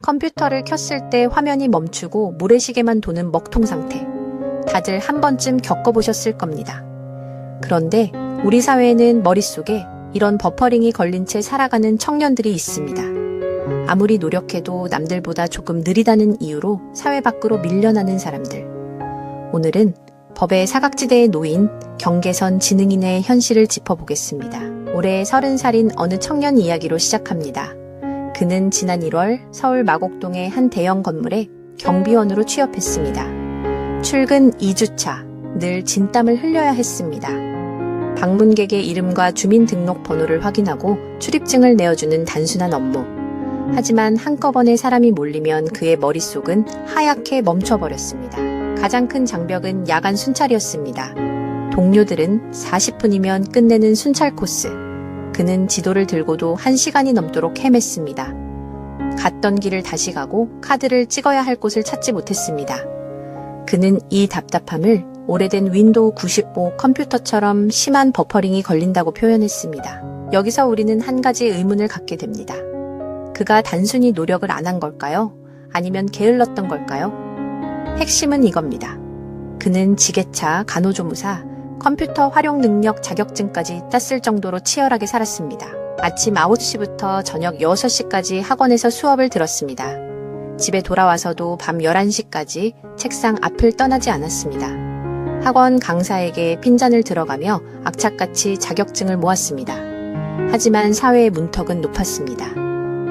컴퓨터를 켰을 때 화면이 멈추고 모래시계만 도는 먹통 상태. 다들 한 번쯤 겪어보셨을 겁니다. 그런데 우리 사회에는 머릿속에 이런 버퍼링이 걸린 채 살아가는 청년들이 있습니다. 아무리 노력해도 남들보다 조금 느리다는 이유로 사회 밖으로 밀려나는 사람들. 오늘은 법의 사각지대에 놓인 경계선 지능인의 현실을 짚어보겠습니다. 올해 30살인 어느 청년 이야기로 시작합니다. 그는 지난 1월 서울 마곡동의 한 대형 건물에 경비원으로 취업했습니다. 출근 2주차, 늘 진땀을 흘려야 했습니다. 방문객의 이름과 주민등록번호를 확인하고 출입증을 내어주는 단순한 업무. 하지만 한꺼번에 사람이 몰리면 그의 머릿속은 하얗게 멈춰버렸습니다. 가장 큰 장벽은 야간 순찰이었습니다. 동료들은 40분이면 끝내는 순찰 코스. 그는 지도를 들고도 1시간이 넘도록 헤맸습니다. 갔던 길을 다시 가고 카드를 찍어야 할 곳을 찾지 못했습니다. 그는 이 답답함을 오래된 윈도우 95 컴퓨터처럼 심한 버퍼링이 걸린다고 표현했습니다. 여기서 우리는 한 가지 의문을 갖게 됩니다. 그가 단순히 노력을 안 한 걸까요? 아니면 게을렀던 걸까요? 핵심은 이겁니다. 그는 지게차, 간호조무사, 컴퓨터 활용 능력 자격증까지 땄을 정도로 치열하게 살았습니다. 아침 9시부터 저녁 6시까지 학원에서 수업을 들었습니다. 집에 돌아와서도 밤 11시까지 책상 앞을 떠나지 않았습니다. 학원 강사에게 핀잔을 들어가며 악착같이 자격증을 모았습니다. 하지만 사회의 문턱은 높았습니다.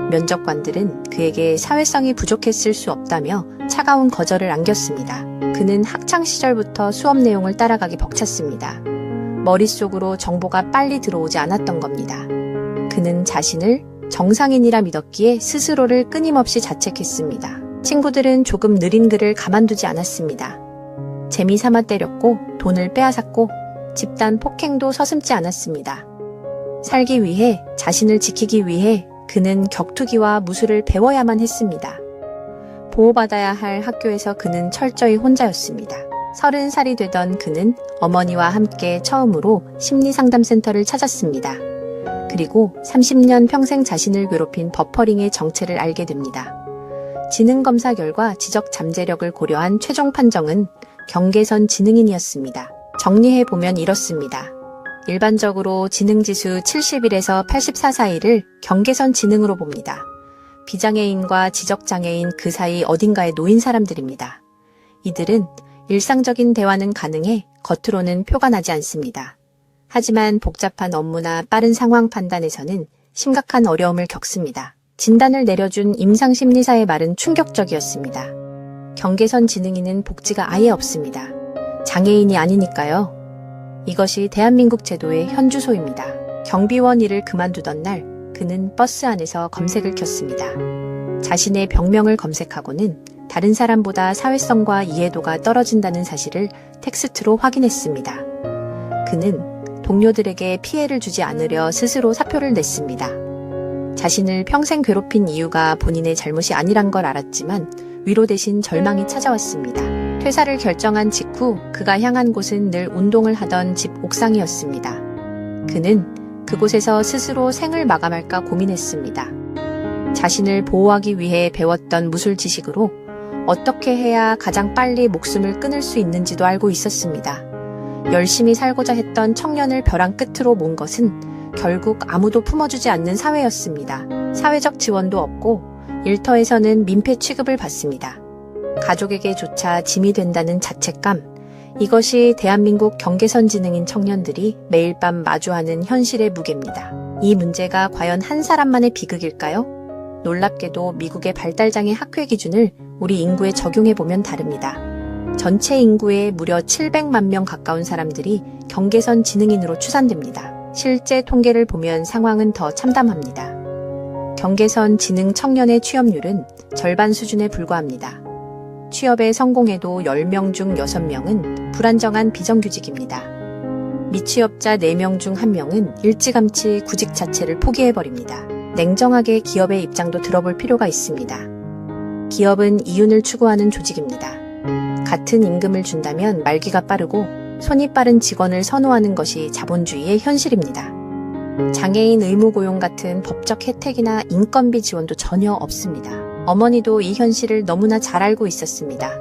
면접관들은 그에게 사회성이 부족했을 수 없다며 차가운 거절을 안겼습니다. 그는 학창시절부터 수업 내용을 따라가기 벅찼습니다. 머릿속으로 정보가 빨리 들어오지 않았던 겁니다. 그는 자신을 정상인이라 믿었기에 스스로를 끊임없이 자책했습니다. 친구들은 조금 느린 그를 가만두지 않았습니다. 재미삼아 때렸고 돈을 빼앗았고 집단 폭행도 서슴지 않았습니다. 살기 위해, 자신을 지키기 위해 그는 격투기와 무술을 배워야만 했습니다. 보호받아야 할 학교에서 그는 철저히 혼자였습니다. 30살이 되던 그는 어머니와 함께 처음으로 심리상담센터를 찾았습니다. 그리고 30년 평생 자신을 괴롭힌 버퍼링의 정체를 알게 됩니다. 지능검사 결과 지적 잠재력을 고려한 최종 판정은 경계선 지능인이었습니다. 정리해보면 이렇습니다. 일반적으로 지능지수 71에서 84 사이를 경계선 지능으로 봅니다. 비장애인과 지적장애인 그 사이 어딘가에 놓인 사람들입니다. 이들은 일상적인 대화는 가능해 겉으로는 표가 나지 않습니다. 하지만 복잡한 업무나 빠른 상황 판단에서는 심각한 어려움을 겪습니다. 진단을 내려준 임상심리사의 말은 충격적이었습니다. 경계선 지능인은 복지가 아예 없습니다. 장애인이 아니니까요. 이것이 대한민국 제도의 현주소입니다. 경비원 일을 그만두던 날 그는 버스 안에서 검색을 켰습니다. 자신의 병명을 검색하고는 다른 사람보다 사회성과 이해도가 떨어진다는 사실을 텍스트로 확인했습니다. 그는 동료들에게 피해를 주지 않으려 스스로 사표를 냈습니다. 자신을 평생 괴롭힌 이유가 본인의 잘못이 아니란 걸 알았지만 위로 대신 절망이 찾아왔습니다. 퇴사를 결정한 직후 그가 향한 곳은 늘 운동을 하던 집 옥상이었습니다. 그는 그곳에서 스스로 생을 마감할까 고민했습니다. 자신을 보호하기 위해 배웠던 무술 지식으로 어떻게 해야 가장 빨리 목숨을 끊을 수 있는지도 알고 있었습니다. 열심히 살고자 했던 청년을 벼랑 끝으로 몬 것은 결국 아무도 품어주지 않는 사회였습니다. 사회적 지원도 없고 일터에서는 민폐 취급을 받습니다. 가족에게조차 짐이 된다는 자책감, 이것이 대한민국 경계선 지능인 청년들이 매일 밤 마주하는 현실의 무게입니다. 이 문제가 과연 한 사람만의 비극일까요? 놀랍게도 미국의 발달장애 학회 기준을 우리 인구에 적용해보면 다릅니다. 전체 인구의 무려 700만 명 가까운 사람들이 경계선 지능인으로 추산됩니다. 실제 통계를 보면 상황은 더 참담합니다. 경계선 지능 청년의 취업률은 절반 수준에 불과합니다. 취업에 성공해도 10명 중 6명은 불안정한 비정규직입니다. 미취업자 4명 중 1명은 일찌감치 구직 자체를 포기해버립니다. 냉정하게 기업의 입장도 들어볼 필요가 있습니다. 기업은 이윤을 추구하는 조직입니다. 같은 임금을 준다면 말기가 빠르고 손이 빠른 직원을 선호하는 것이 자본주의의 현실입니다. 장애인 의무 고용 같은 법적 혜택이나 인건비 지원도 전혀 없습니다. 어머니도 이 현실을 너무나 잘 알고 있었습니다.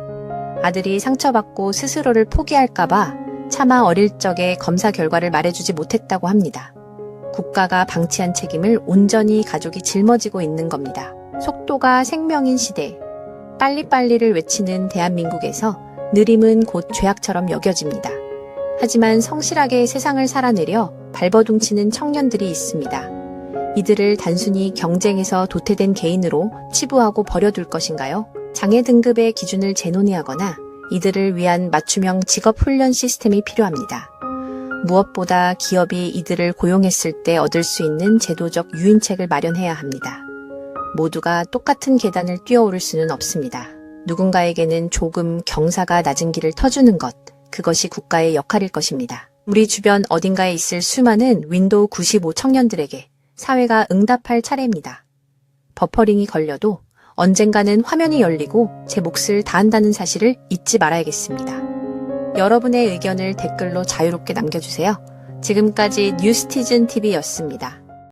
아들이 상처받고 스스로를 포기할까봐 차마 어릴 적에 검사 결과를 말해주지 못했다고 합니다. 국가가 방치한 책임을 온전히 가족이 짊어지고 있는 겁니다. 속도가 생명인 시대, 빨리빨리를 외치는 대한민국에서 느림은 곧 죄악처럼 여겨집니다. 하지만 성실하게 세상을 살아내려 발버둥치는 청년들이 있습니다. 이들을 단순히 경쟁에서 도태된 개인으로 치부하고 버려둘 것인가요? 장애 등급의 기준을 재논의하거나 이들을 위한 맞춤형 직업훈련 시스템이 필요합니다. 무엇보다 기업이 이들을 고용했을 때 얻을 수 있는 제도적 유인책을 마련해야 합니다. 모두가 똑같은 계단을 뛰어오를 수는 없습니다. 누군가에게는 조금 경사가 낮은 길을 터주는 것, 그것이 국가의 역할일 것입니다. 우리 주변 어딘가에 있을 수많은 윈도우 95 청년들에게 사회가 응답할 차례입니다. 버퍼링이 걸려도 언젠가는 화면이 열리고 제 몫을 다한다는 사실을 잊지 말아야겠습니다. 여러분의 의견을 댓글로 자유롭게 남겨주세요. 지금까지 뉴스티즌TV였습니다.